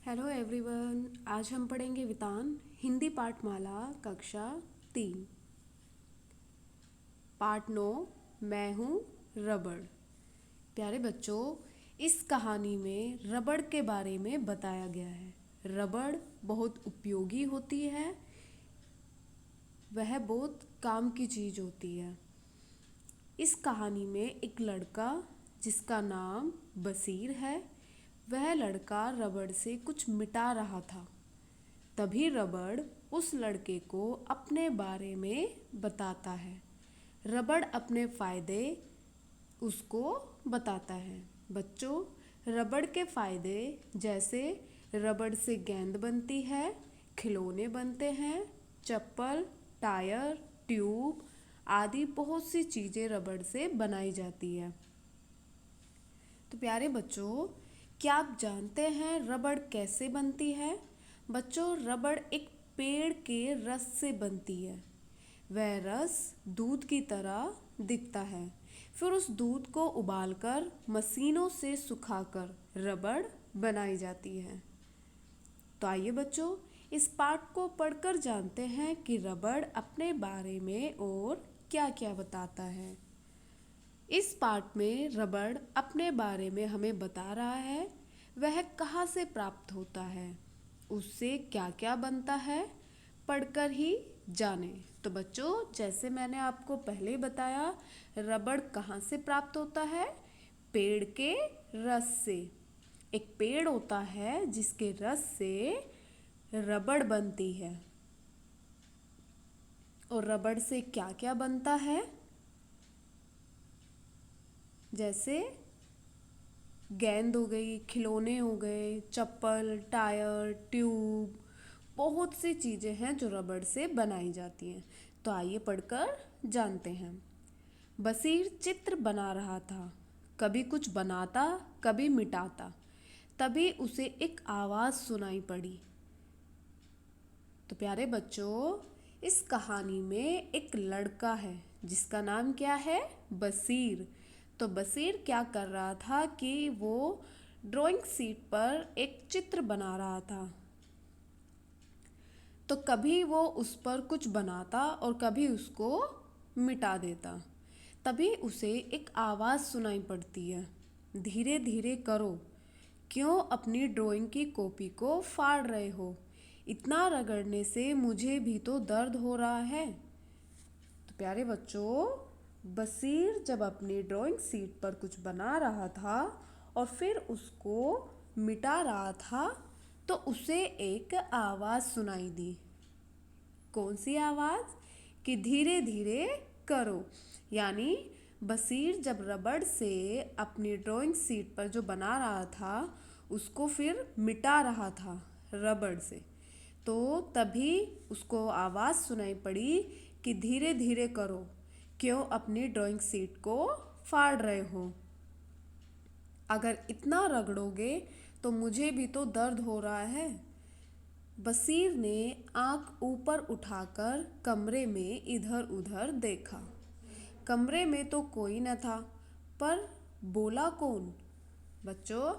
Hello everyone. आज हम पढ़ेंगे वितान हिंदी पाठमाला कक्षा 3 पाठ 9। मैं हूँ रबड़। प्यारे बच्चों, इस कहानी में रबड़ के बारे में बताया गया है। रबड़ बहुत उपयोगी होती है, वह बहुत काम की चीज़ होती है। इस कहानी में एक लड़का जिसका नाम बसीर है, वह लड़का रबड़ से कुछ मिटा रहा था। तभी रबड़ उस लड़के को अपने बारे में बताता है। रबड़ अपने फ़ायदे उसको बताता है। बच्चों, रबड़ के फ़ायदे जैसे रबड़ से गेंद बनती है, खिलौने बनते हैं, चप्पल, टायर, ट्यूब आदि बहुत सी चीज़ें रबड़ से बनाई जाती है। तो प्यारे बच्चों, क्या आप जानते हैं रबड़ कैसे बनती है? बच्चों, रबड़ एक पेड़ के रस से बनती है। वह रस दूध की तरह दिखता है। फिर उस दूध को उबालकर मशीनों से सुखाकर रबड़ बनाई जाती है। तो आइए बच्चों, इस पाठ को पढ़कर जानते हैं कि रबड़ अपने बारे में और क्या-क्या बताता है। इस पाठ में रबड़ अपने बारे में हमें बता रहा है, वह कहाँ से प्राप्त होता है, उससे क्या क्या बनता है, पढ़कर ही जाने। तो बच्चों, जैसे मैंने आपको पहले बताया, रबड़ कहाँ से प्राप्त होता है? पेड़ के रस से। एक पेड़ होता है जिसके रस से रबड़ बनती है। और रबड़ से क्या क्या बनता है? जैसे गेंद हो गई, खिलौने हो गए, चप्पल, टायर, ट्यूब, बहुत सी चीज़ें हैं जो रबड़ से बनाई जाती हैं। तो आइए पढ़कर जानते हैं। बसीर चित्र बना रहा था, कभी कुछ बनाता, कभी मिटाता। तभी उसे एक आवाज़ सुनाई पड़ी। तो प्यारे बच्चों, इस कहानी में एक लड़का है जिसका नाम क्या है? बसीर। तो बसीर क्या कर रहा था कि वो ड्राइंग शीट पर एक चित्र बना रहा था। तो कभी वो उस पर कुछ बनाता और कभी उसको मिटा देता। तभी उसे एक आवाज़ सुनाई पड़ती है, धीरे धीरे करो, क्यों अपनी ड्राइंग की कॉपी को फाड़ रहे हो? इतना रगड़ने से मुझे भी तो दर्द हो रहा है। तो प्यारे बच्चों, बसीर जब अपनी ड्राइंग शीट पर कुछ बना रहा था और फिर उसको मिटा रहा था, तो उसे एक आवाज़ सुनाई दी। कौन सी आवाज़? कि धीरे धीरे करो। यानी बसीर जब रबड़ से अपनी ड्राइंग शीट पर जो बना रहा था उसको फिर मिटा रहा था रबड़ से, तो तभी उसको आवाज़ सुनाई पड़ी कि धीरे धीरे करो, क्यों अपनी ड्राइंग शीट को फाड़ रहे हो? अगर इतना रगड़ोगे तो मुझे भी तो दर्द हो रहा है। बसीर ने आंख ऊपर उठाकर कमरे में इधर उधर देखा। कमरे में तो कोई न था, पर बोला कौन? बच्चों,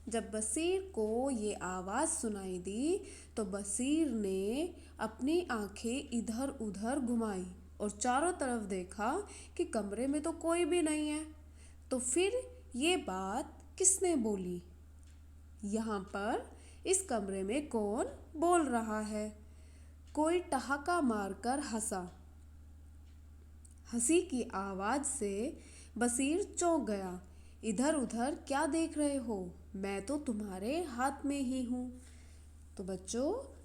जब बसीर को ये आवाज़ सुनाई दी तो बसीर ने अपनी आंखें इधर उधर घुमाई और चारों तरफ देखा कि कमरे में तो कोई भी नहीं है। तो फिर ये बात किसने बोली? यहाँ पर इस कमरे में कौन बोल रहा है? कोई ठहाका मारकर हंसा। हंसी की आवाज़ से बसीर चौंक गया। इधर उधर क्या देख रहे हो? मैं तो तुम्हारे हाथ में ही हूँ। तो बच्चों,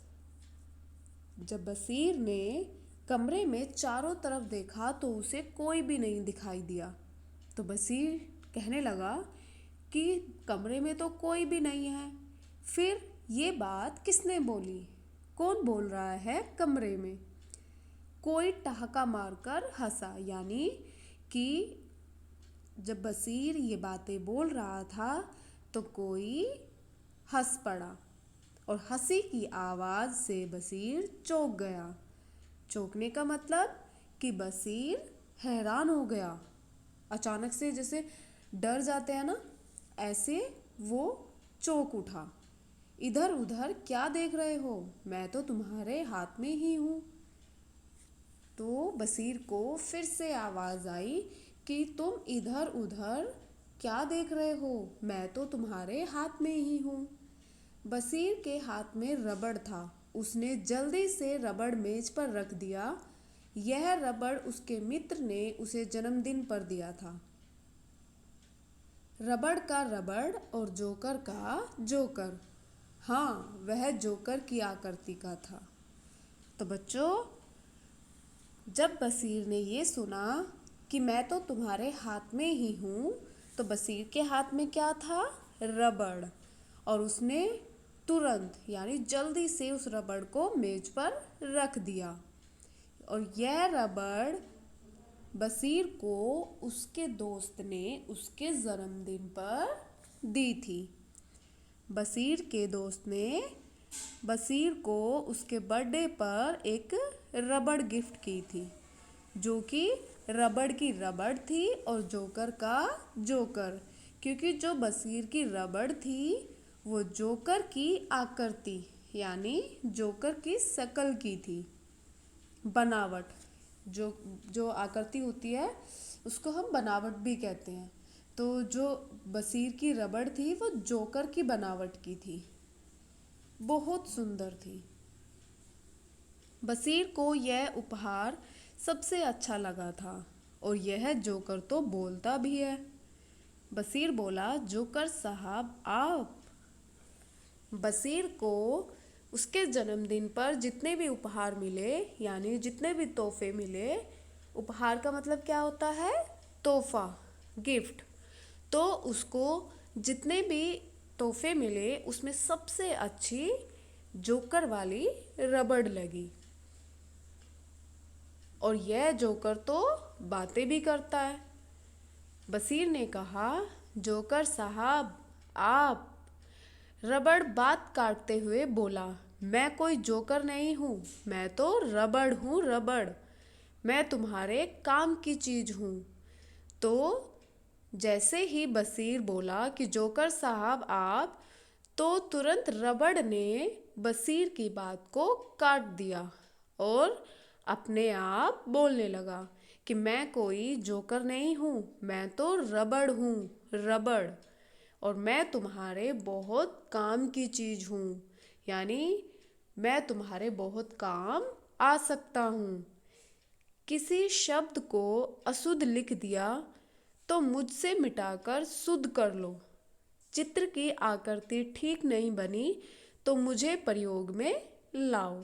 जब बसीर ने कमरे में चारों तरफ देखा तो उसे कोई भी नहीं दिखाई दिया। तो बसीर कहने लगा कि कमरे में तो कोई भी नहीं है। फिर ये बात किसने बोली? कौन बोल रहा है कमरे में? कोई ठहाका मारकर हंसा। यानी कि जब बसीर ये बातें बोल रहा था तो कोई हंस पड़ा और हंसी की आवाज़ से बसीर चौंक गया। चौंकने का मतलब कि बसीर हैरान हो गया। अचानक से जैसे डर जाते हैं ना, ऐसे वो चौंक उठा। इधर उधर क्या देख रहे हो, मैं तो तुम्हारे हाथ में ही हूँ। तो बसीर को फिर से आवाज़ आई कि तुम इधर उधर क्या देख रहे हो, मैं तो तुम्हारे हाथ में ही हूँ। बसीर के हाथ में रबड़ था। उसने जल्दी से रबड़ मेज पर रख दिया। यह रबड़ उसके मित्र ने उसे जन्मदिन पर दिया था। रबड़ का रबड़ और जोकर का जोकर। हाँ, वह जोकर की आकृति का था। तो बच्चों, जब बसीर ने ये सुना कि मैं तो तुम्हारे हाथ में ही हूँ, तो बसीर के हाथ में क्या था? रबड़। और उसने तुरंत यानी जल्दी से उस रबड़ को मेज पर रख दिया। और यह रबड़ बसीर को उसके दोस्त ने उसके जन्मदिन पर दी थी। बसीर के दोस्त ने बसीर को उसके बर्थडे पर एक रबड़ गिफ्ट की थी, जो कि रबड़ की रबड़ थी और जोकर का जोकर, क्योंकि जो बसीर की रबड़ थी वो जोकर की आकृति यानी जोकर की शक्ल की थी। बनावट, जो जो आकृति होती है उसको हम बनावट भी कहते हैं। तो जो बसीर की रबड़ थी वो जोकर की बनावट की थी, बहुत सुंदर थी। बसीर को यह उपहार सबसे अच्छा लगा था। और यह जोकर तो बोलता भी है। बसीर बोला, जोकर साहब आप। बसीर को उसके जन्मदिन पर जितने भी उपहार मिले यानी जितने भी तोहफे मिले, उपहार का मतलब क्या होता है? तोहफा, गिफ्ट। तो उसको जितने भी तोहफे मिले उसमें सबसे अच्छी जोकर वाली रबड़ लगी। और यह जोकर तो बातें भी करता है। बसीर ने कहा, जोकर साहब आप। रबड़ बात काटते हुए बोला, मैं कोई जोकर नहीं हूँ, मैं तो रबड़ हूँ, रबड़। मैं तुम्हारे काम की चीज हूँ। तो जैसे ही बसीर बोला कि जोकर साहब आप, तो तुरंत रबड़ ने बसीर की बात को काट दिया और अपने आप बोलने लगा कि मैं कोई जोकर नहीं हूँ, मैं तो रबड़ हूँ, रबड़। और मैं तुम्हारे बहुत काम की चीज हूँ, यानी मैं तुम्हारे बहुत काम आ सकता हूँ। किसी शब्द को अशुद्ध लिख दिया तो मुझसे मिटाकर शुद्ध कर लो। चित्र की आकृति ठीक नहीं बनी तो मुझे प्रयोग में लाओ।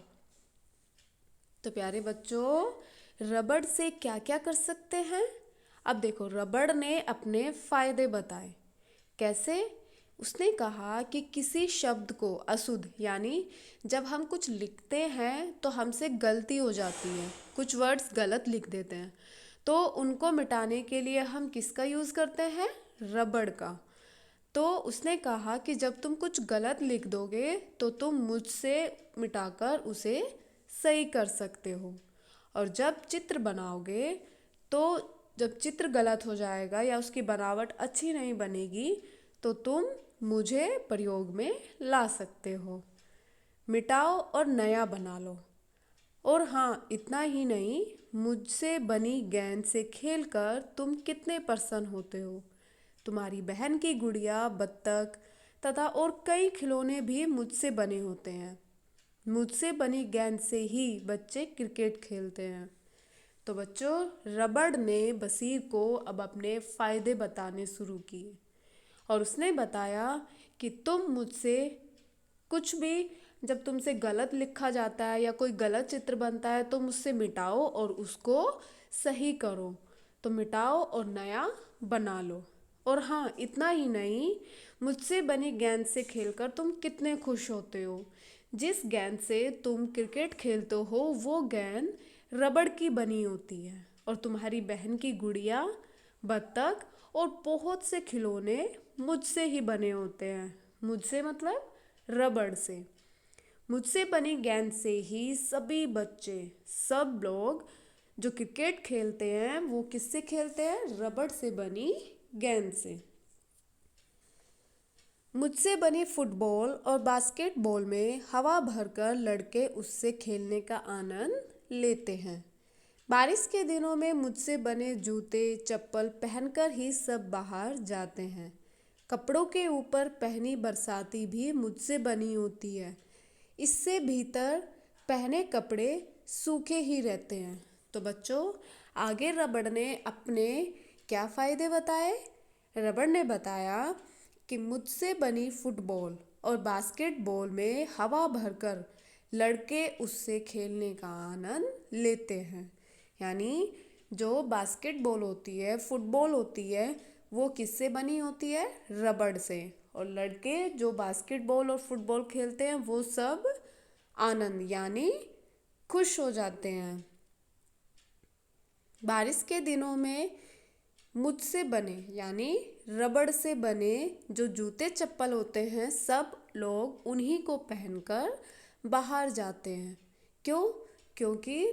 तो प्यारे बच्चों, रबड़ से क्या क्या कर सकते हैं? अब देखो, रबड़ ने अपने फायदे बताए। कैसे? उसने कहा कि किसी शब्द को अशुद्ध यानी जब हम कुछ लिखते हैं तो हमसे गलती हो जाती है, कुछ वर्ड्स गलत लिख देते हैं, तो उनको मिटाने के लिए हम किसका यूज़ करते हैं? रबड़ का। तो उसने कहा कि जब तुम कुछ गलत लिख दोगे तो तुम मुझसे मिटाकर उसे सही कर सकते हो। और जब चित्र बनाओगे तो जब चित्र गलत हो जाएगा या उसकी बनावट अच्छी नहीं बनेगी तो तुम मुझे प्रयोग में ला सकते हो। मिटाओ और नया बना लो। और हाँ, इतना ही नहीं, मुझसे बनी गेंद से खेलकर तुम कितने प्रसन्न होते हो। तुम्हारी बहन की गुड़िया, बत्तख तथा और कई खिलौने भी मुझसे बने होते हैं। मुझसे बनी गेंद से ही बच्चे क्रिकेट खेलते हैं। तो बच्चों, रबड़ ने बसीर को अब अपने फ़ायदे बताने शुरू किए और उसने बताया कि तुम मुझसे कुछ भी, जब तुमसे गलत लिखा जाता है या कोई गलत चित्र बनता है तो मुझसे मिटाओ और उसको सही करो। तो मिटाओ और नया बना लो। और हाँ, इतना ही नहीं, मुझसे बनी गेंद से खेलकर तुम कितने खुश होते हो। जिस गेंद से तुम क्रिकेट खेलते हो वो गेंद रबड़ की बनी होती है। और तुम्हारी बहन की गुड़िया, बत्तख और बहुत से खिलौने मुझसे ही बने होते हैं। मुझसे मतलब रबड़ से। मुझसे बनी गेंद से ही सभी बच्चे, सब लोग जो क्रिकेट खेलते हैं वो किससे खेलते हैं? रबड़ से बनी गेंद से। मुझसे बनी फुटबॉल और बास्केटबॉल में हवा भरकर लड़के उससे खेलने का आनंद लेते हैं। बारिश के दिनों में मुझसे बने जूते चप्पल पहनकर ही सब बाहर जाते हैं। कपड़ों के ऊपर पहनी बरसाती भी मुझसे बनी होती है। इससे भीतर पहने कपड़े सूखे ही रहते हैं। तो बच्चों, आगे रबड़ ने अपने क्या फ़ायदे बताए? रबड़ ने बताया कि मुझसे बनी फुटबॉल और बास्केटबॉल में हवा भरकर लड़के उससे खेलने का आनंद लेते हैं। यानी जो बास्केटबॉल होती है, फुटबॉल होती है, वो किससे बनी होती है? रबड़ से। और लड़के जो बास्केटबॉल और फुटबॉल खेलते हैं वो सब आनंद यानी खुश हो जाते हैं। बारिश के दिनों में मुझसे बने यानी रबड़ से बने जो जूते चप्पल होते हैं, सब लोग उन्हीं को पहनकर बाहर जाते हैं। क्यों? क्योंकि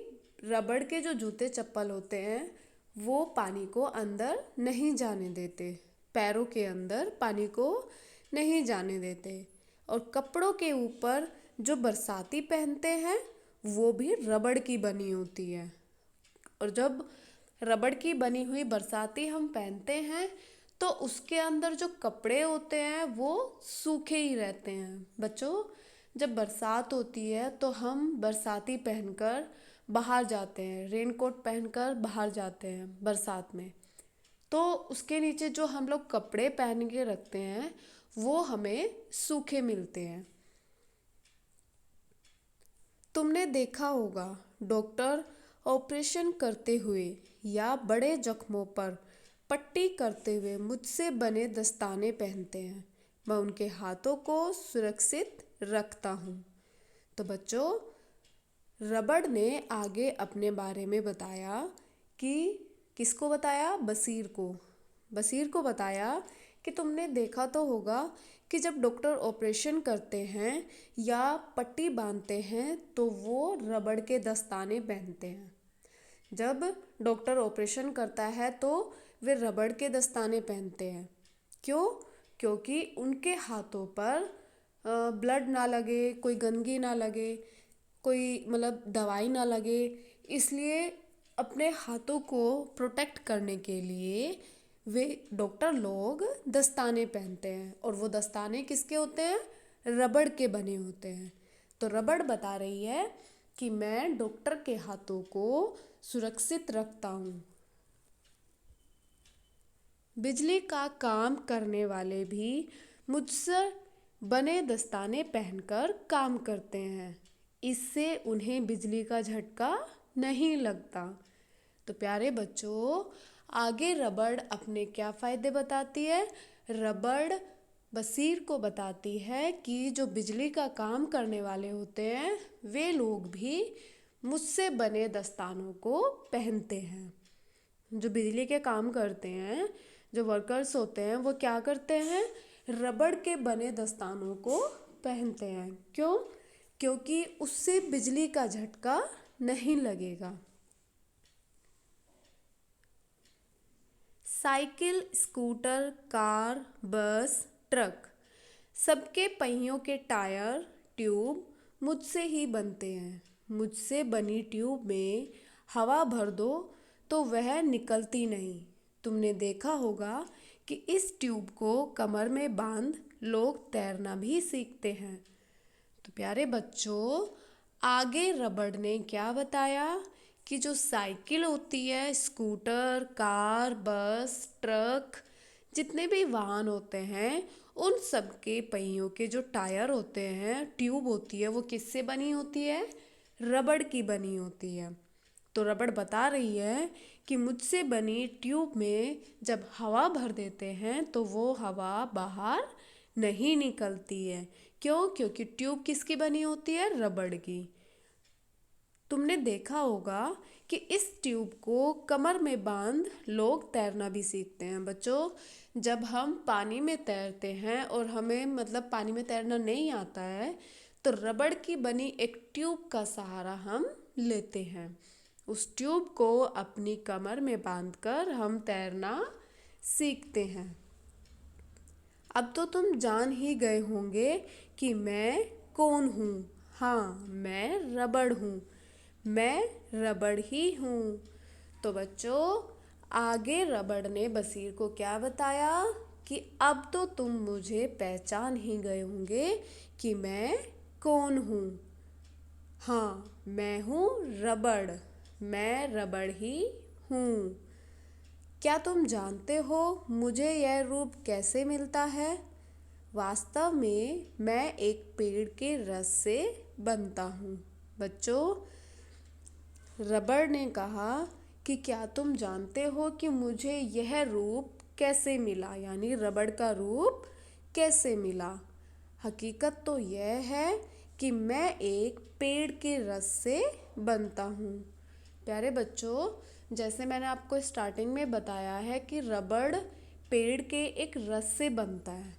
रबड़ के जो जूते चप्पल होते हैं वो पानी को अंदर नहीं जाने देते, पैरों के अंदर पानी को नहीं जाने देते। और कपड़ों के ऊपर जो बरसाती पहनते हैं वो भी रबड़ की बनी होती है। और जब रबड़ की बनी हुई बरसाती हम पहनते हैं तो उसके अंदर जो कपड़े होते हैं वो सूखे ही रहते हैं। बच्चों, जब बरसात होती है तो हम बरसाती पहनकर बाहर जाते हैं, रेनकोट पहनकर बाहर जाते हैं बरसात में। तो उसके नीचे जो हम लोग कपड़े पहन के रखते हैं वो हमें सूखे मिलते हैं। तुमने देखा होगा डॉक्टर ऑपरेशन करते हुए या बड़े जख्मों पर पट्टी करते हुए मुझसे बने दस्ताने पहनते हैं। मैं उनके हाथों को सुरक्षित रखता हूँ। तो बच्चों, रबड़ ने आगे अपने बारे में बताया कि किसको बताया? बशीर को। बशीर को बताया कि तुमने देखा तो होगा कि जब डॉक्टर ऑपरेशन करते हैं या पट्टी बांधते हैं तो वो रबड़ के दस्ताने पहनते हैं। जब डॉक्टर ऑपरेशन करता है तो वे रबड़ के दस्ताने पहनते हैं। क्यों? क्योंकि उनके हाथों पर ब्लड ना लगे, कोई गंदगी ना लगे, कोई मतलब दवाई ना लगे। इसलिए अपने हाथों को प्रोटेक्ट करने के लिए वे डॉक्टर लोग दस्ताने पहनते हैं। और वो दस्ताने किसके होते हैं? रबड़ के बने होते हैं। तो रबड़ बता रही है कि मैं डॉक्टर के हाथों को सुरक्षित रखता हूँ। बिजली का काम करने वाले भी मुझसे बने दस्ताने पहनकर काम करते हैं। इससे उन्हें बिजली का झटका नहीं लगता। तो प्यारे बच्चों, आगे रबड़ अपने क्या फ़ायदे बताती है? रबड़ बशीर को बताती है कि जो बिजली का काम करने वाले होते हैं वे लोग भी मुझसे बने दस्तानों को पहनते हैं। जो बिजली के काम करते हैं, जो वर्कर्स होते हैं, वो क्या करते हैं? रबड़ के बने दस्तानों को पहनते हैं। क्यों? क्योंकि उससे बिजली का झटका नहीं लगेगा। साइकिल, स्कूटर, कार, बस, ट्रक, सबके पहियों के टायर, ट्यूब मुझसे ही बनते हैं। मुझसे बनी ट्यूब में हवा भर दो तो वह निकलती नहीं। तुमने देखा होगा कि इस ट्यूब को कमर में बांध लोग तैरना भी सीखते हैं। तो प्यारे बच्चों, आगे रबड़ ने क्या बताया कि जो साइकिल होती है, स्कूटर, कार, बस, ट्रक, जितने भी वाहन होते हैं उन सब के पहियों के जो टायर होते हैं, ट्यूब होती है, वो किससे बनी होती है? रबड़ की बनी होती है। तो रबड़ बता रही है कि मुझसे बनी ट्यूब में जब हवा भर देते हैं तो वो हवा बाहर नहीं निकलती है। क्यों? क्योंकि ट्यूब किसकी बनी होती है? रबड़ की। तुमने देखा होगा कि इस ट्यूब को कमर में बांध लोग तैरना भी सीखते हैं। बच्चों, जब हम पानी में तैरते हैं और हमें मतलब पानी में तैरना नहीं आता है तो रबड़ की बनी एक ट्यूब का सहारा हम लेते हैं। उस ट्यूब को अपनी कमर में बांधकर हम तैरना सीखते हैं। अब तो तुम जान ही गए होंगे कि मैं कौन हूँ। हाँ, मैं रबड़ हूँ। मैं रबड़ ही हूँ। तो बच्चों, आगे रबड़ ने बसीर को क्या बताया कि अब तो तुम मुझे पहचान ही गए होंगे कि मैं कौन हूँ। हाँ, मैं हूँ रबड़। मैं रबड़ ही हूँ। क्या तुम जानते हो मुझे यह रूप कैसे मिलता है? वास्तव में मैं एक पेड़ के रस से बनता हूँ। बच्चों, रबड़ ने कहा कि क्या तुम जानते हो कि मुझे यह रूप कैसे मिला, यानी रबड़ का रूप कैसे मिला? हकीकत तो यह है कि मैं एक पेड़ के रस से बनता हूँ। प्यारे बच्चों, जैसे मैंने आपको स्टार्टिंग में बताया है कि रबड़ पेड़ के एक रस से बनता है,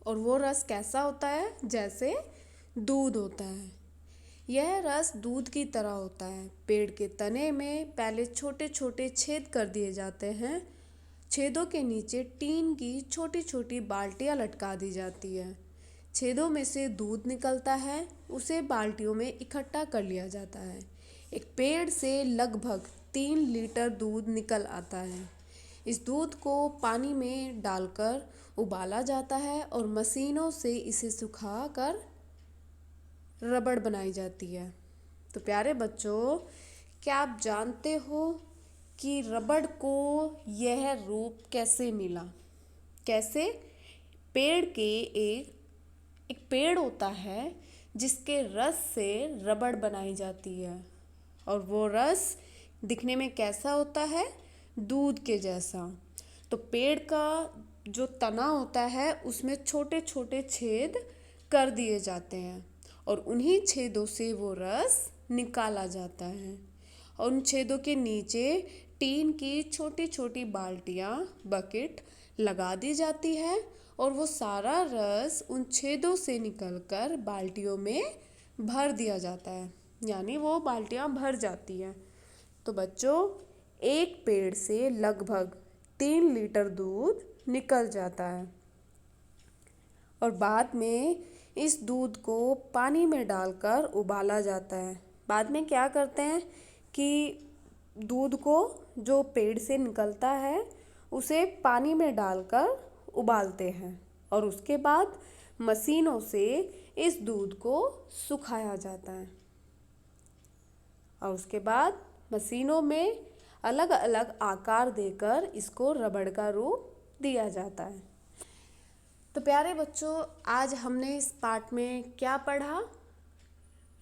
और वो रस कैसा होता है? जैसे दूध होता है। यह रस दूध की तरह होता है। पेड़ के तने में पहले छोटे छोटे छेद कर दिए जाते हैं। छेदों के नीचे टीन की छोटी छोटी बाल्टियां लटका दी जाती है। छेदों में से दूध निकलता है, उसे बाल्टियों में इकट्ठा कर लिया जाता है। एक पेड़ से लगभग 3 लीटर दूध निकल आता है। इस दूध को पानी में डालकर उबाला जाता है और मशीनों से इसे सुखाकर रबड़ बनाई जाती है। तो प्यारे बच्चों, क्या आप जानते हो कि रबड़ को यह रूप कैसे मिला? कैसे? पेड़ के एक पेड़ होता है जिसके रस से रबड़ बनाई जाती है, और वो रस दिखने में कैसा होता है? दूध के जैसा। तो पेड़ का जो तना होता है उसमें छोटे छोटे छेद कर दिए जाते हैं, और उन्हीं छेदों से वो रस निकाला जाता है। और उन छेदों के नीचे टीन की छोटी छोटी बाल्टियाँ, बकेट लगा दी जाती है, और वो सारा रस उन छेदों से निकलकर बाल्टियों में भर दिया जाता है, यानी वो बाल्टियाँ भर जाती हैं। तो बच्चों, एक पेड़ से लगभग 3 लीटर दूध निकल जाता है, और बाद में इस दूध को पानी में डालकर उबाला जाता है। बाद में क्या करते हैं कि दूध को जो पेड़ से निकलता है उसे पानी में डालकर उबालते हैं, और उसके बाद मशीनों से इस दूध को सुखाया जाता है, और उसके बाद मशीनों में अलग अलग आकार देकर इसको रबड़ का रूप दिया जाता है। तो प्यारे बच्चों, आज हमने इस पाठ में क्या पढ़ा?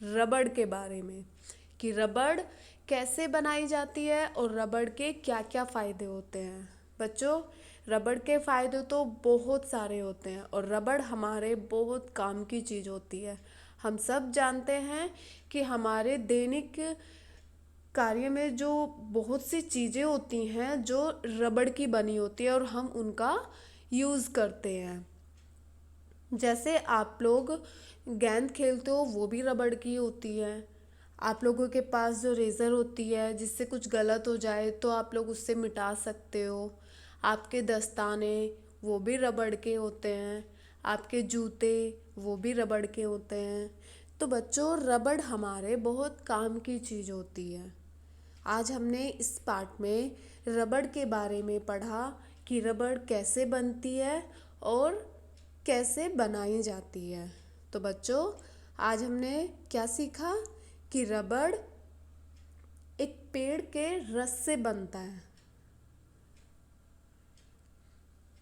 रबड़ के बारे में, कि रबड़ कैसे बनाई जाती है और रबड़ के क्या क्या फ़ायदे होते हैं। बच्चों, रबड़ के फ़ायदे तो बहुत सारे होते हैं, और रबड़ हमारे बहुत काम की चीज़ होती है। हम सब जानते हैं कि हमारे दैनिक कार्य में जो बहुत सी चीज़ें होती हैं जो रबड़ की बनी होती है, और हम उनका यूज़ करते हैं। जैसे आप लोग गेंद खेलते हो, वो भी रबड़ की होती है। आप लोगों के पास जो रेज़र होती है, जिससे कुछ गलत हो जाए तो आप लोग उससे मिटा सकते हो। आपके दस्ताने, वो भी रबड़ के होते हैं। आपके जूते, वो भी रबड़ के होते हैं। तो बच्चों, रबड़ हमारे बहुत काम की चीज़ होती है। आज हमने इस पाठ में रबड़ के बारे में पढ़ा कि रबड़ कैसे बनती है और कैसे बनाई जाती है। तो बच्चों, आज हमने क्या सीखा कि रबड़ एक पेड़ के रस से बनता है।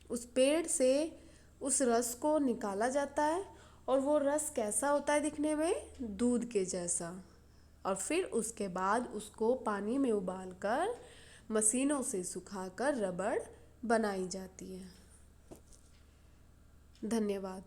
उस पेड़ से उस रस को निकाला जाता है, और वो रस कैसा होता है दिखने में? दूध के जैसा। और फिर उसके बाद उसको पानी में उबालकर मशीनों से सुखाकर रबड़ बनाई जाती है। धन्यवाद।